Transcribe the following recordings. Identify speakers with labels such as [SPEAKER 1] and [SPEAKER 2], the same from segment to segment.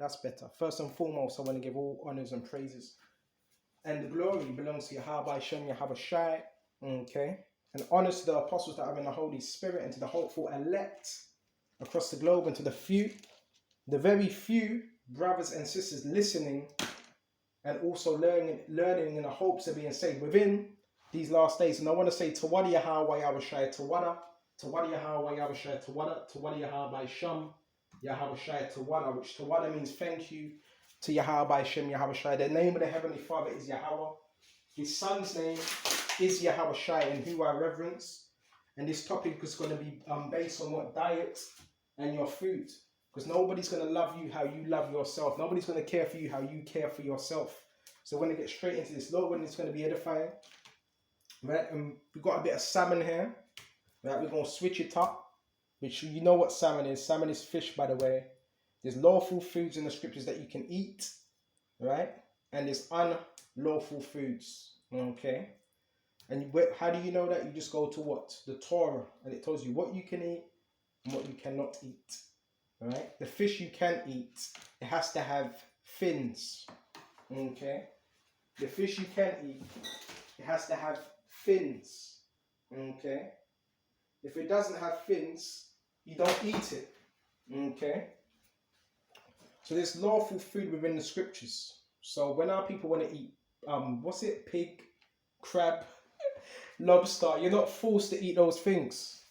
[SPEAKER 1] that's better. First and foremost, I want to give all honors and praises. And the glory belongs to Yahweh Shem Yahweh Shai. Okay. And honors to the apostles that are in the Holy Spirit, and to the hopeful elect across the globe, and to the very few brothers and sisters listening and also learning in the hopes of being saved within these last days. And I want to say Tawada Yahweh Yahweh Shai Tawada, Tawada Yahweh Yahweh Shai Tawada, Tawada Yahweh Shem Yahweh Shai Tawada, which Tawada means thank you to Yahweh Shem Yahweh Shai. The name of the Heavenly Father is Yahweh. His son's name is Yahweh Shai, and who I reverence. And this topic is going to be based on what diet and your food. Because nobody's going to love you how you love yourself. Nobody's going to care for you how you care for yourself. So we're going to get straight into this. Lord, when it's going to be edifying. Right? And we've got a bit of salmon here. Right? We're going to switch it up. Which you know what salmon is. Salmon is fish, by the way. There's lawful foods in the scriptures that you can eat. Right? And there's unlawful foods. Okay? And how do you know that? You just go to what? The Torah. And it tells you what you can eat and what you cannot eat. Right? The fish you can eat, it has to have fins. Okay? The fish you can eat, it has to have fins. Okay? If it doesn't have fins, you don't eat it. Okay? So there's lawful food within the scriptures. So when our people want to eat, what's it? Pig, crab, lobster, you're not forced to eat those things.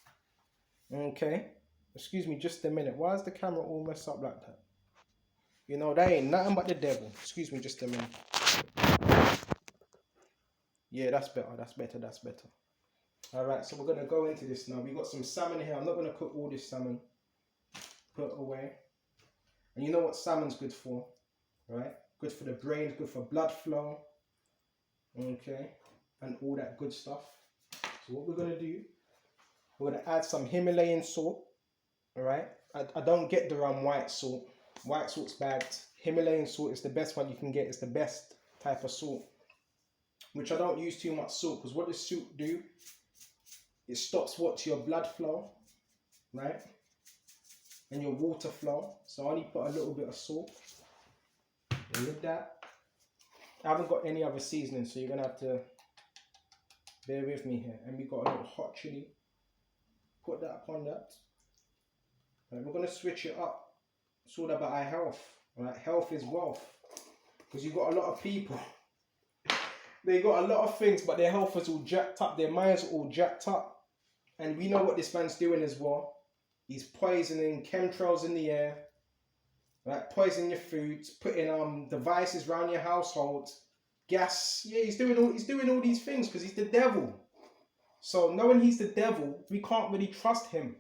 [SPEAKER 1] Okay? Excuse me just a minute. Why is the camera all messed up like that? You know, that ain't nothing but the devil. Excuse me just a minute. Yeah, that's better. That's better. That's better. Alright, so we're going to go into this now. We got some salmon here. I'm not going to cook all this salmon. Put it away. And you know what salmon's good for? Right? Good for the brain. Good for blood flow. Okay? And all that good stuff. So what we're going to do, we're going to add some Himalayan salt. Alright? I don't get the white salt. White salt's bad. Himalayan salt is the best one you can get. It's the best type of salt. Which I don't use too much salt, because what does salt do? It stops what? Your blood flow. Right? And your water flow. So I only put a little bit of salt. And with that, I haven't got any other seasoning, so you're going to have to bear with me here. And we got a little hot chili. Put that upon that. Right, we're going to switch it up. It's all about our health. Right? Health is wealth. Because you've got a lot of people. They got a lot of things, but their health is all jacked up. Their minds are all jacked up. And we know what this man's doing as well. He's poisoning chemtrails in the air. Right? Poisoning your foods. Putting devices around your household. Gas. Yeah, he's doing all these things because he's the devil. So knowing he's the devil, we can't really trust him.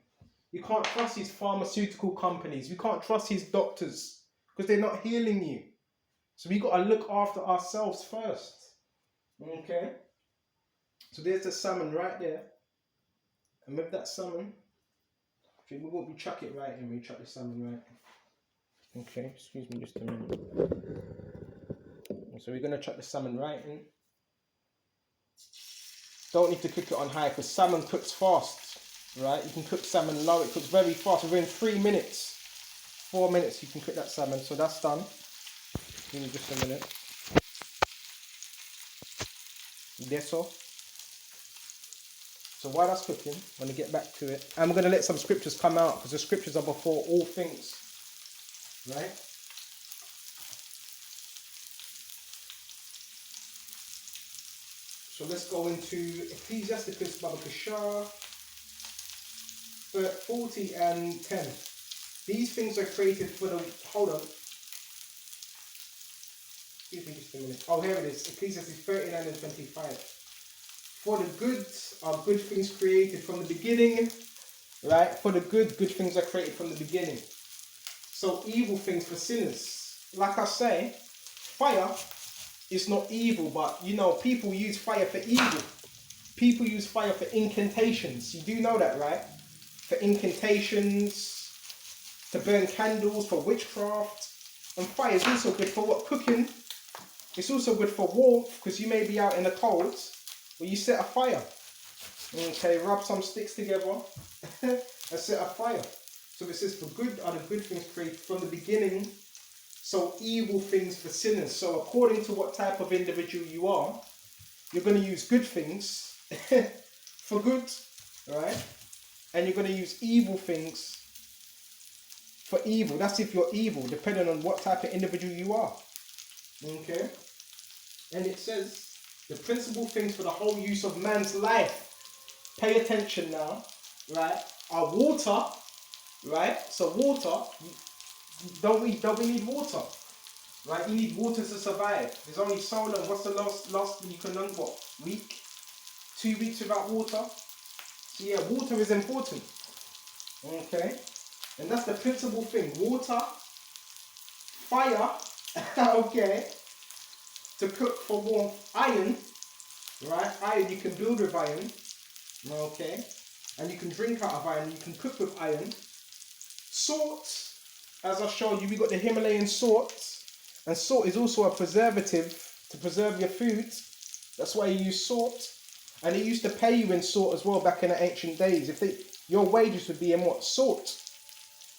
[SPEAKER 1] You can't trust his pharmaceutical companies. You can't trust his doctors because they're not healing you. So we got to look after ourselves first. Okay? So there's the salmon right there. And with that salmon, okay, we chuck it right in. We chuck the salmon right in. Okay, excuse me just a minute. So we're going to chuck the salmon right in. Don't need to cook it on high because salmon cooks fast. Right, you can cook salmon low, it cooks very fast. Within 3 minutes, 4 minutes, you can cook that salmon. So that's done. Give me just a minute. That's all. So while that's cooking, I'm going to get back to it. I'm going to let some scriptures come out because the scriptures are before all things. Right? So let's go into Ecclesiasticus Baba Kashar. 40 and 10. These things are created for the... Hold on. Excuse me just a minute. Oh, here it is. Ecclesiastes 39 and 25. For the good are good things created from the beginning. Right? For the good things are created from the beginning. So evil things for sinners. Like I say, fire is not evil, but you know, people use fire for evil. People use fire for incantations. You do know that, right? For incantations, to burn candles, for witchcraft. And fire is also good for what? Cooking. It's also good for warmth, because you may be out in the cold, where you set a fire. Okay, rub some sticks together and set a fire. So it says, for good are the good things created from the beginning, So evil things for sinners. So according to what type of individual you are, you're going to use good things for good, right? And you're going to use evil things for evil. That's if you're evil, depending on what type of individual you are. Okay? And it says, the principal things for the whole use of man's life, pay attention now, right, are water, right? So water, don't we need water? Right? You need water to survive. There's only so long. What's the last you can learn? What? Week? 2 weeks without water? So yeah, water is important. Okay? And that's the principal thing. Water, fire, okay, to cook for warmth, iron, right? Iron, you can build with iron, okay? And you can drink out of iron, you can cook with iron. Salt, as I showed you, we got the Himalayan salt, and salt is also a preservative to preserve your food. That's why you use salt. And they used to pay you in salt as well back in the ancient days. Your wages would be in what? Salt.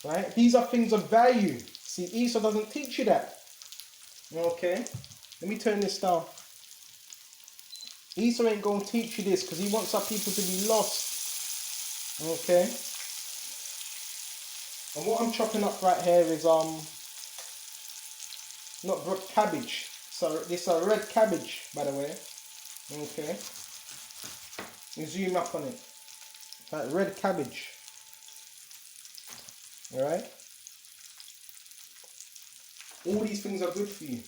[SPEAKER 1] Right? These are things of value. See, Esau doesn't teach you that. Okay? Let me turn this down. Esau ain't going to teach you this because he wants our people to be lost. Okay? And what I'm chopping up right here is not cabbage. So this is a red cabbage, by the way. Okay? You zoom up on it. That red cabbage. Alright? All these things are good for you.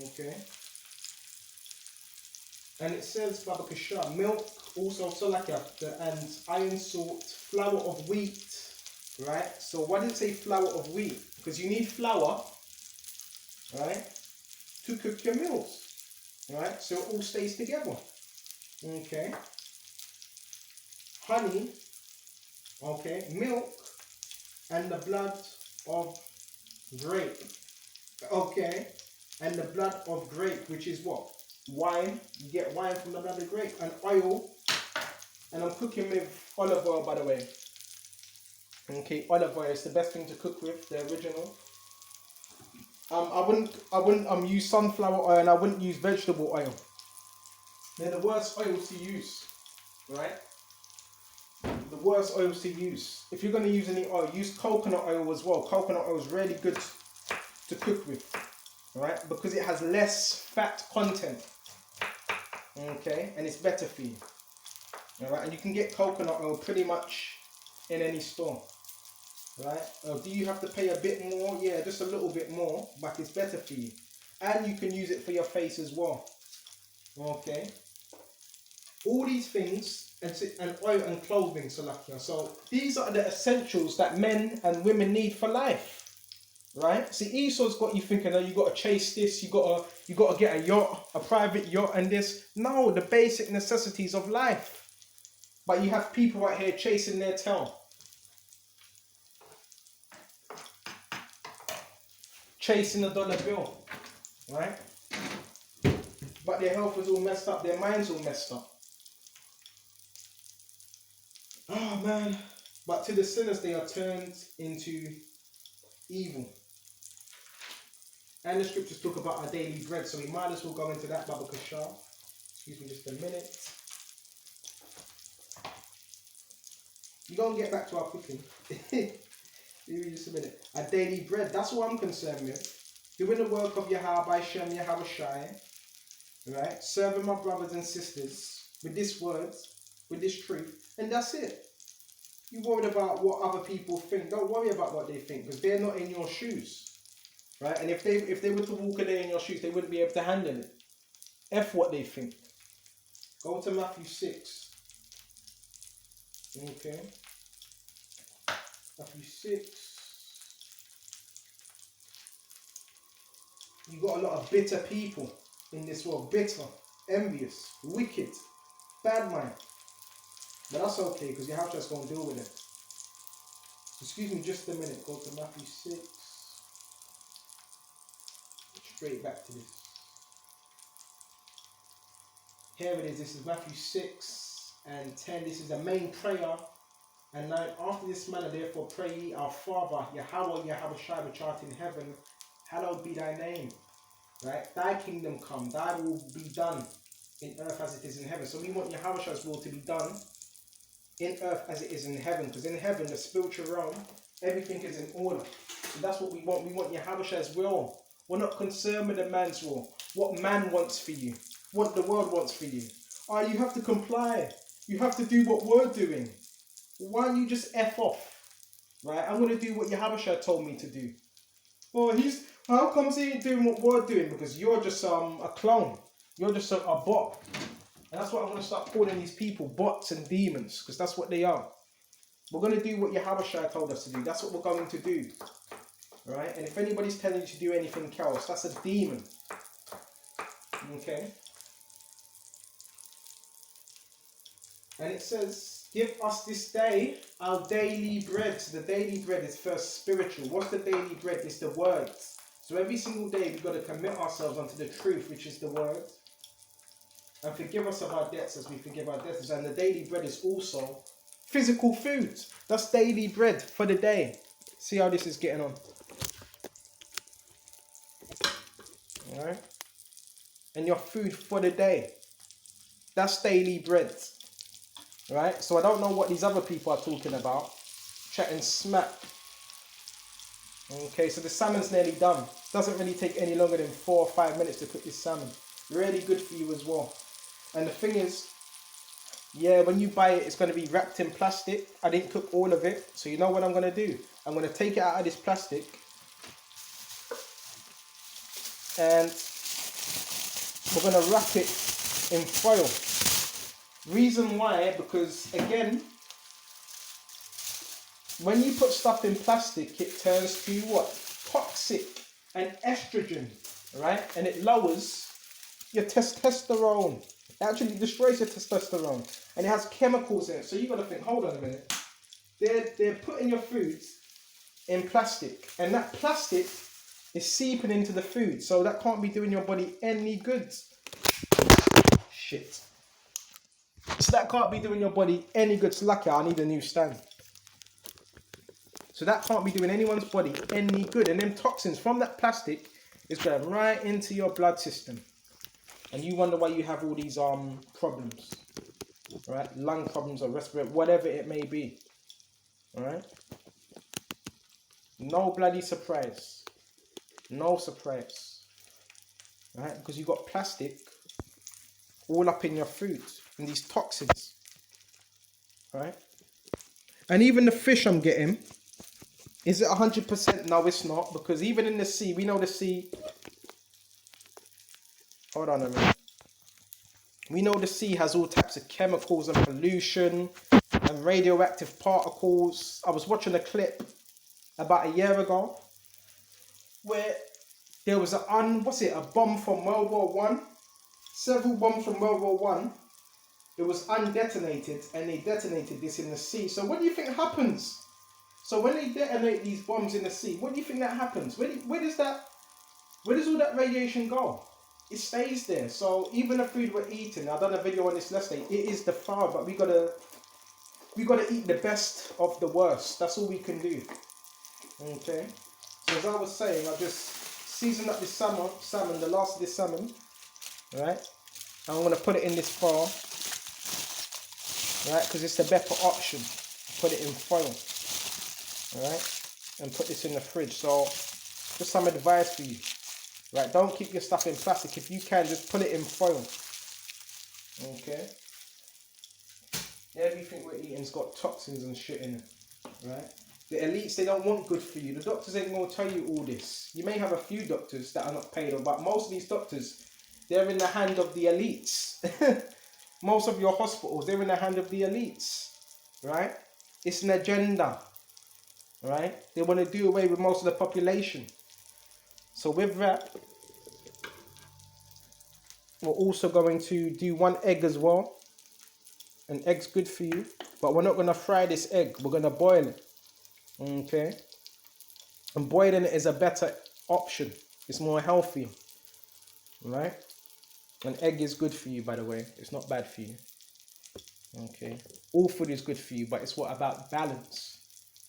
[SPEAKER 1] Okay? And it says, Baba Kashar, milk, also salaka, and iron salt, flour of wheat. Right? So why did it say flour of wheat? Because you need flour, right, to cook your meals. Right? So it all stays together. Okay? Honey, okay, milk, and the blood of grape. Okay? And the blood of grape, which is what? Wine. You get wine from the blood of grape. And oil. And I'm cooking with olive oil, by the way. Okay, olive oil is the best thing to cook with, the original. I wouldn't use sunflower oil, and I wouldn't use vegetable oil. They're the worst oils to use, right? The worst oils to use. If you're going to use any oil, use coconut oil as well. Coconut oil is really good to cook with, right? Because it has less fat content, okay? And it's better for you, all right? And you can get coconut oil pretty much in any store. Right? Do you have to pay a bit more? Yeah, just a little bit more, but it's better for you. And you can use it for your face as well. Okay? All these things, and oil and clothing, Salakia. So these are the essentials that men and women need for life. Right? See, Esau's got you thinking, oh, you got to chase this, you got to get a yacht, a private yacht and this. No, the basic necessities of life. But you have people right here chasing their tail. Chasing a dollar bill, right? But their health is all messed up, their mind's all messed up. Oh man. But to the sinners they are turned into evil. And the scriptures talk about our daily bread, so we might as well go into that, Baba Kashar. Excuse me just a minute. You're going to get back to our cooking. Give me just a minute. Our daily bread, that's what I'm concerned with. Doing the work of Yahweh Shem Yahweh Shai, right? Serving my brothers and sisters with this word, with this truth, and that's it. You worried about what other people think. Don't worry about what they think, because they're not in your shoes, right? And if they were to walk a day in your shoes, they wouldn't be able to handle it. F what they think. Go to Matthew 6. Okay. Matthew 6. You got a lot of bitter people in this world. Bitter, envious, wicked, bad mind. But that's okay, because your house is going to deal with it. So excuse me just a minute. Go to Matthew 6. Straight back to this. Here it is. This is Matthew 6 and 10. This is the main prayer And now after this manner, therefore pray ye, our Father, Yahweh, Yahweh Shai, which art in heaven, hallowed be thy name. Right? Thy kingdom come, thy will be done in earth as it is in heaven. So we want Yahweh Shai's will to be done in earth as it is in heaven. Because in heaven, the spiritual realm, everything is in order. So that's what we want. We want Yahweh Shai's will. We're not concerned with the man's will. What man wants for you. What the world wants for you. Oh, you have to comply. You have to do what we're doing. Why don't you just F off? Right? I'm going to do what Yahweh Shai told me to do. Oh, how comes he ain't doing what we're doing? Because you're just a clone. You're just a bot. And that's what I'm going to start calling these people, bots and demons, because that's what they are. We're going to do what Yahweh Shai told us to do. That's what we're going to do. Right? And if anybody's telling you to do anything else, that's a demon. Okay? And it says, give us this day our daily bread. So the daily bread is first spiritual. What's the daily bread? It's the word. So every single day we've got to commit ourselves unto the truth, which is the word. And forgive us of our debts as we forgive our debtors. And the daily bread is also physical food. That's daily bread for the day. See how this is getting on. Alright? And your food for the day. That's daily bread. Right? So I don't know what these other people are talking about. Chatting smack. Okay, so the salmon's nearly done. Doesn't really take any longer than 4 or 5 minutes to cook this salmon. Really good for you as well. And the thing is, yeah, when you buy it, it's going to be wrapped in plastic. I didn't cook all of it. So you know what I'm going to do? I'm going to take it out of this plastic. And we're going to wrap it in foil. Reason why, because again, when you put stuff in plastic, it turns to what? Toxic and estrogen, right? And it lowers your testosterone. It actually destroys your testosterone. And it has chemicals in it. So you got to think, hold on a minute. They're putting your foods in plastic. And that plastic is seeping into the food. So that can't be doing your body any good. Shit. So that can't be doing your body any good. It's lucky I need a new stand. So that can't be doing anyone's body any good. And them toxins from that plastic is going right into your blood system. And you wonder why you have all these problems. Right? Lung problems or respiratory, whatever it may be. Alright? No bloody surprise. No surprise. Right? Because you got plastic all up in your food. And these toxins. Right? And even the fish I'm getting, is it 100%? No, it's not. Because even in the sea, we know the sea... Hold on a minute. We know the sea has all types of chemicals and pollution and radioactive particles. I was watching a clip about a year ago where there was a bomb from World War One. Several bombs from World War One. It was undetonated and they detonated this in the sea. So what do you think happens? So when they detonate these bombs in the sea, what do you think that happens? Where does all that radiation go? It stays there. So even the food we're eating, I've done a video on this yesterday, it is defiled, but we gotta eat the best of the worst. That's all we can do. Okay. So as I was saying, I just seasoned up this salmon, the last of this salmon, right? And I'm gonna put it in this foil, right? Because it's the better option. Put it in foil, right? And put this in the fridge. So just some advice for you. Right, don't keep your stuff in plastic. If you can, just put it in foil. Okay? Everything we're eating's got toxins and shit in it. Right? The elites, they don't want good for you. The doctors ain't going to tell you all this. You may have a few doctors that are not paid, but most of these doctors, they're in the hand of the elites. Most of your hospitals, they're in the hand of the elites. Right? It's an agenda. Right? They want to do away with most of the population. So with that, we're also going to do 1 egg as well. An egg's good for you, but we're not going to fry this egg. We're going to boil it. Okay? And boiling it is a better option. It's more healthy. Right? An egg is good for you, by the way. It's not bad for you. Okay, all food is good for you, but it's what about balance.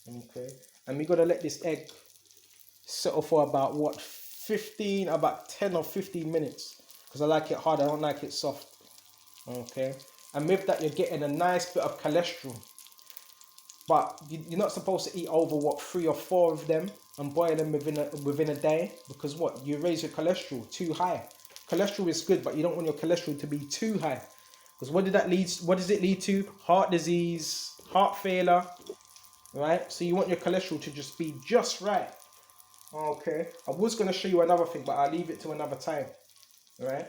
[SPEAKER 1] Okay, and we gotta let this egg settle for about what 15, about 10 or 15 minutes, because I like it hard. I don't like it soft. Okay, and with that, you're getting a nice bit of cholesterol. But you're not supposed to eat over what 3 or 4 of them and boil them within a day, because what, you raise your cholesterol too high. Cholesterol is good, but you don't want your cholesterol to be too high, because what does it lead to? Heart disease, heart failure, right? So you want your cholesterol to just be just right. Okay, I was going to show you another thing, but I'll leave it to another time, right?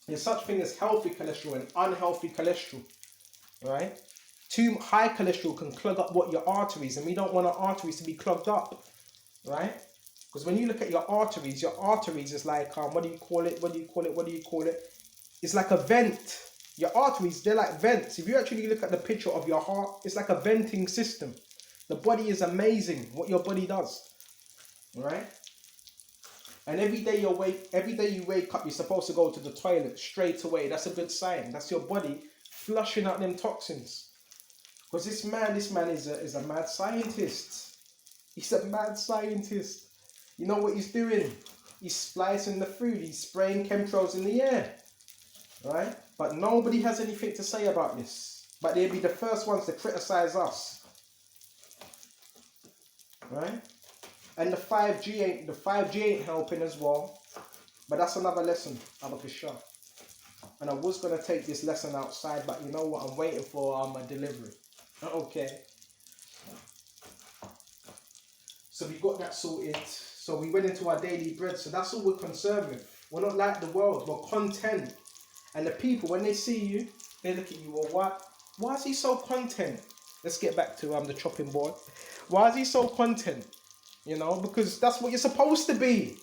[SPEAKER 1] There's such thing as healthy cholesterol and unhealthy cholesterol, right? Too high cholesterol can clog up what your arteries, and we don't want our arteries to be clogged up, right? Because when you look at your arteries is like what do you call it? It's like a vent. Your arteries, they're like vents. If you actually look at the picture of your heart, it's like a venting system. The body is amazing what your body does, right? And every day you wake up, you're supposed to go to the toilet straight away. That's a good sign. That's your body flushing out them toxins. Because this man is a mad scientist. He's a mad scientist. You know what he's doing? He's splicing the food. He's spraying chemtrails in the air. Right? But nobody has anything to say about this. But they'll be the first ones to criticize us. Right? And the 5G ain't helping as well. But that's another lesson, Abakasha. And I was going to take this lesson outside, but you know what? I'm waiting for my delivery. Okay. So we got that sorted. So we went into our daily bread. So that's all we're concerned with. We're not like the world. We're content. And the people, when they see you, they look at you. Well, why is he so content? Let's get back to the chopping board. Why is he so content? You know, because that's what you're supposed to be.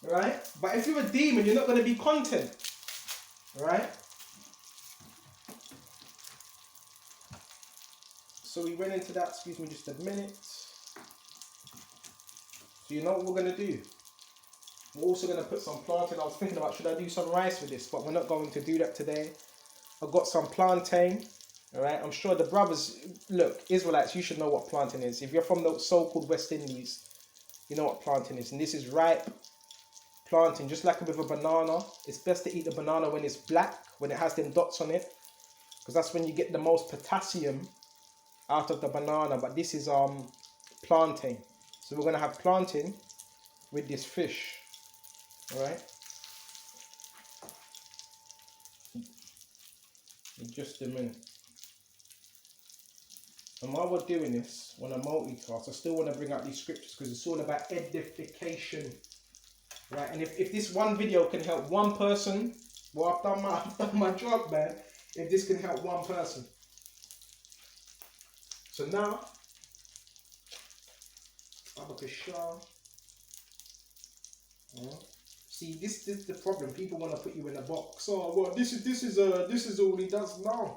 [SPEAKER 1] Right? But if you're a demon, you're not going to be content. Right? So we went into that, excuse me just a minute. So you know what we're going to do? We're also going to put some plantain. I was thinking about, should I do some rice with this? But we're not going to do that today. I've got some plantain. Alright, I'm sure the brothers, look, Israelites, you should know what plantain is. If you're from the so-called West Indies, you know what plantain is. And this is ripe plantain, just like with a banana. It's best to eat the banana when it's black, when it has them dots on it. Because that's when you get the most potassium out of the banana. But this is plantain. So we're going to have plantain with this fish. Alright. In just a minute. And while we're doing this, when I multitask, I still want to bring out these scriptures because it's all about edification. Right? And if this one video can help one person, well, I've done my job, man. If this can help one person. So now, Abakasha. See, this is the problem. People want to put you in a box. Oh, well, this is all he does now.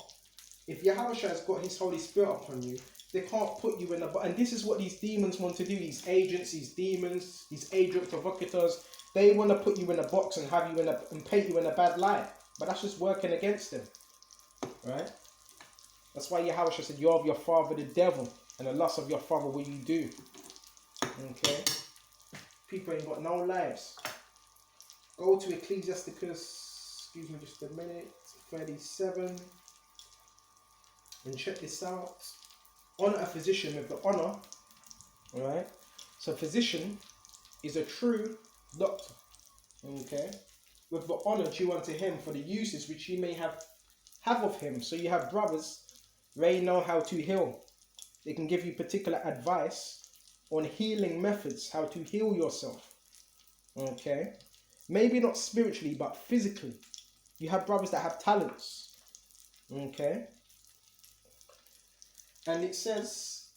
[SPEAKER 1] If Yahushua has got his Holy Spirit upon you, they can't put you in a box. And this is what these demons want to do. These agents, these demons, these agent provocateurs. They want to put you in a box and have you and paint you in a bad light. But that's just working against them, right? That's why Yahushua said, "You're of your father the devil, and the lust of your father will you do." Okay. People ain't got no lives. Go to Ecclesiasticus, excuse me just a minute, 37. And check this out. Honor a physician with the honor. Alright? So physician is a true doctor. Okay? With the honor due unto him for the uses which you may have of him. So you have brothers, they know how to heal. They can give you particular advice on healing methods, how to heal yourself. Okay? Maybe not spiritually, but physically. You have brothers that have talents. Okay? And it says,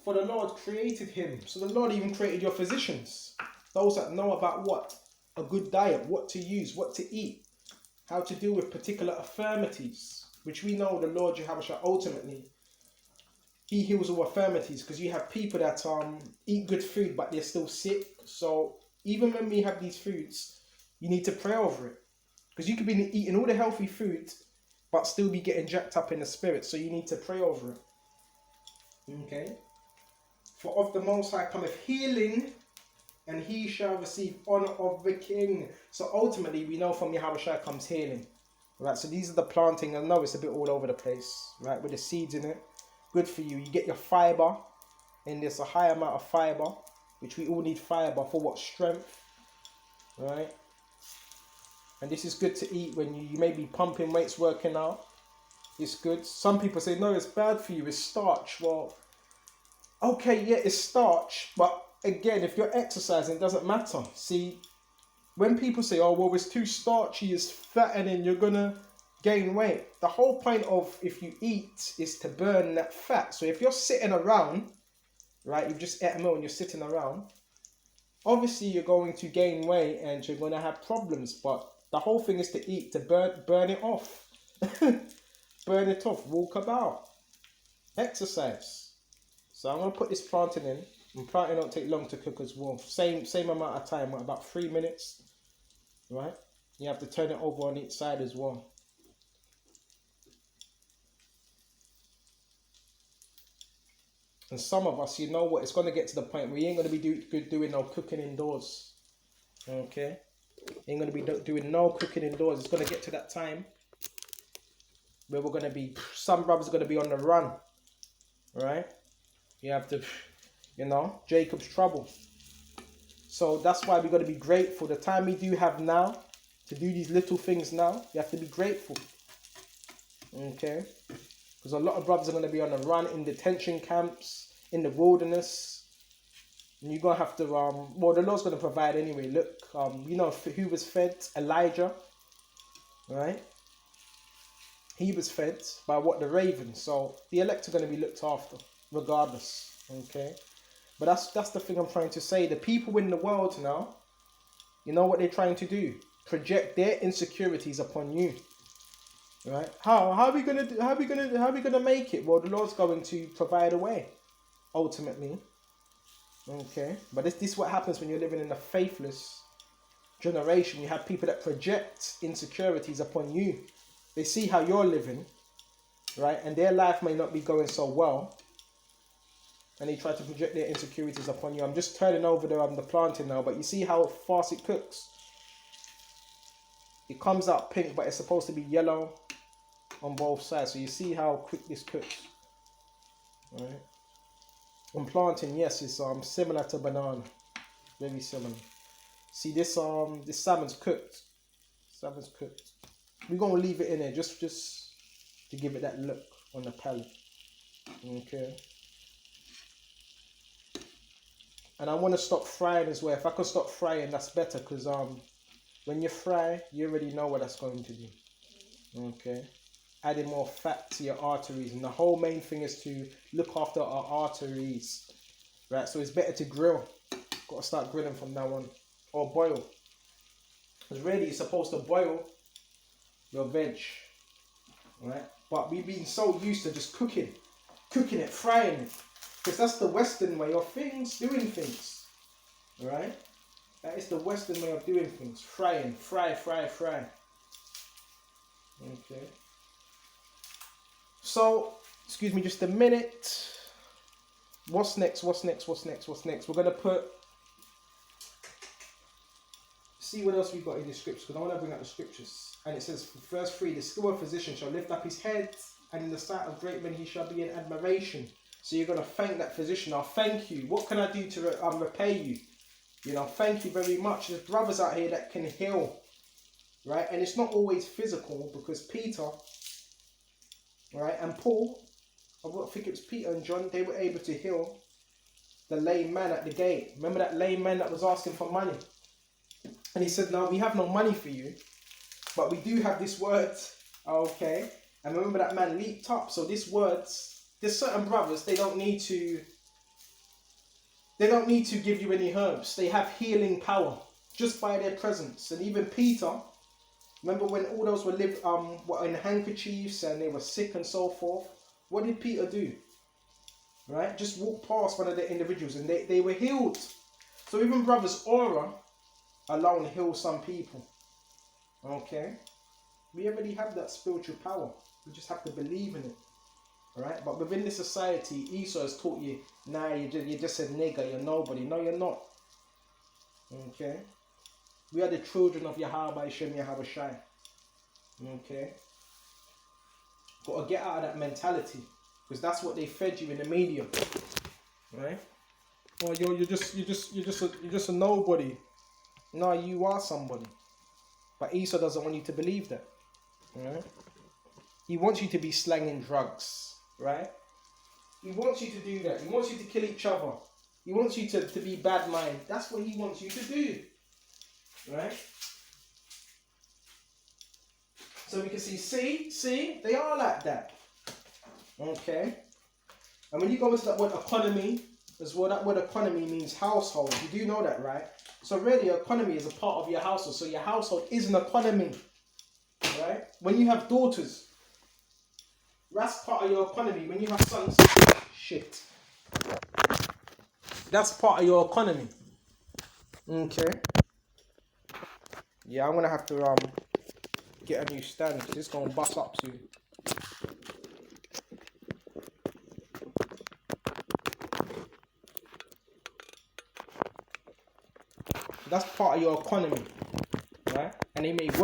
[SPEAKER 1] for the Lord created him. So the Lord even created your physicians. Those that know about what? A good diet, what to use, what to eat, how to deal with particular infirmities, which we know the Lord Yahushua ultimately, he heals all infirmities, because you have people that eat good food but they're still sick. So even when we have these foods, you need to pray over it. Because you could be eating all the healthy foods, but still be getting jacked up in the spirit. So you need to pray over it. Okay. For of the Most High cometh healing, and he shall receive honor of the king. So ultimately, we know from Yahushua comes healing. Right, so these are the planting. I know it's a bit all over the place, right, with the seeds in it. Good for you. You get your fiber, and there's a high amount of fiber, which we all need fiber for what? Strength, right? And this is good to eat when you may be pumping weights, working out. It's good. Some people say, no, it's bad for you. It's starch. Well, okay, yeah, it's starch. But again, if you're exercising, it doesn't matter. See, when people say, oh, well, it's too starchy, it's fattening, you're going to gain weight. The whole point of if you eat is to burn that fat. So if you're sitting around, right, you've just ate a meal and you're sitting around, obviously you're going to gain weight and you're going to have problems. But the whole thing is to eat, to burn it off. Burn it off, walk about, exercise. So I'm going to put this planting in. And planting don't take long to cook as well. Same amount of time, about 3 minutes. Right? You have to turn it over on each side as well. And some of us, you know what, it's going to get to the point where you ain't going to be doing no cooking indoors. Okay? You ain't going to be doing no cooking indoors. It's going to get to that time where we're going to be, some brothers are going to be on the run. Right? You have to, you know, Jacob's trouble. So that's why we got to be grateful. The time we do have now to do these little things now, you have to be grateful. Okay? Because a lot of brothers are going to be on the run in detention camps, in the wilderness. And you're going to have to, well, the Lord's going to provide anyway. Look, you know who was fed? Elijah. Right? He was fed by what? The ravens. So the elect are going to be looked after, regardless. Okay? But that's the thing I'm trying to say. The people in the world now, you know what they're trying to do? Project their insecurities upon you. Right? How are we gonna make it? Well, the Lord's going to provide a way, ultimately. Okay. But this is what happens when you're living in a faithless generation. You have people that project insecurities upon you. They see how you're living, right? And their life may not be going so well. And they try to project their insecurities upon you. I'm just turning over the planting now, but you see how fast it cooks? It comes out pink, but it's supposed to be yellow on both sides. So you see how quick this cooks. Right? And planting, yes, it's similar to banana. Very similar. See this salmon's cooked. Salmon's cooked. We're gonna leave it in there just to give it that look on the palate. Okay. And I want to stop frying as well. If I could stop frying, that's better, because when you fry, you already know what that's going to do. Okay. Adding more fat to your arteries, and the whole main thing is to look after our arteries, right? So it's better to grill. Got to start grilling from now on, or boil. Because really, you're supposed to boil your veg, right? But we've been so used to just cooking it, frying it. Because that's the Western way of doing things, right? That is the Western way of doing things. Frying, fry. Okay. So, excuse me just a minute. What's next? We're going to put, see what else we've got in the scriptures, because I want to bring out the scriptures. And it says, verse 3, the skilled physician shall lift up his head, and in the sight of great men he shall be in admiration. So you're going to thank that physician. I'll thank you. What can I do to repay you? You know, thank you very much. There's brothers out here that can heal, right? And it's not always physical, because Peter, right, and Paul, I think it was Peter and John, they were able to heal the lame man at the gate. Remember that lame man that was asking for money? And he said, no, we have no money for you, but we do have this word. Okay. And remember that man leaped up. So this words, there's certain brothers, they don't need to give you any herbs. They have healing power just by their presence. And even Peter, remember when all those were in handkerchiefs and they were sick and so forth? What did Peter do? Right? Just walk past one of the individuals and they were healed. So even brothers' aura alone heals some people. Okay? We already have that spiritual power. We just have to believe in it. Alright? But within this society, Esau has taught you, nah, you're just a nigger, you're nobody. No, you're not. Okay? We are the children of Yahweh Shem Yahweh Shai. Okay? Got to get out of that mentality. Because that's what they fed you in the media. Right? Well, you're just a nobody. No, you are somebody. But Esau doesn't want you to believe that. Right? He wants you to be slanging drugs. Right? He wants you to do that. He wants you to kill each other. He wants you to be bad mind. That's what he wants you to do. Right? So we can see, they are like that. Okay? And when you go into that word economy, as well, that word economy means household. You do know that, right? So really, economy is a part of your household. So your household is an economy. Right? When you have daughters, that's part of your economy. When you have sons, shit. That's part of your economy. Okay? Yeah, I'm going to have to get a new stand. It's going to bust up soon. That's part of your economy, right? And they may work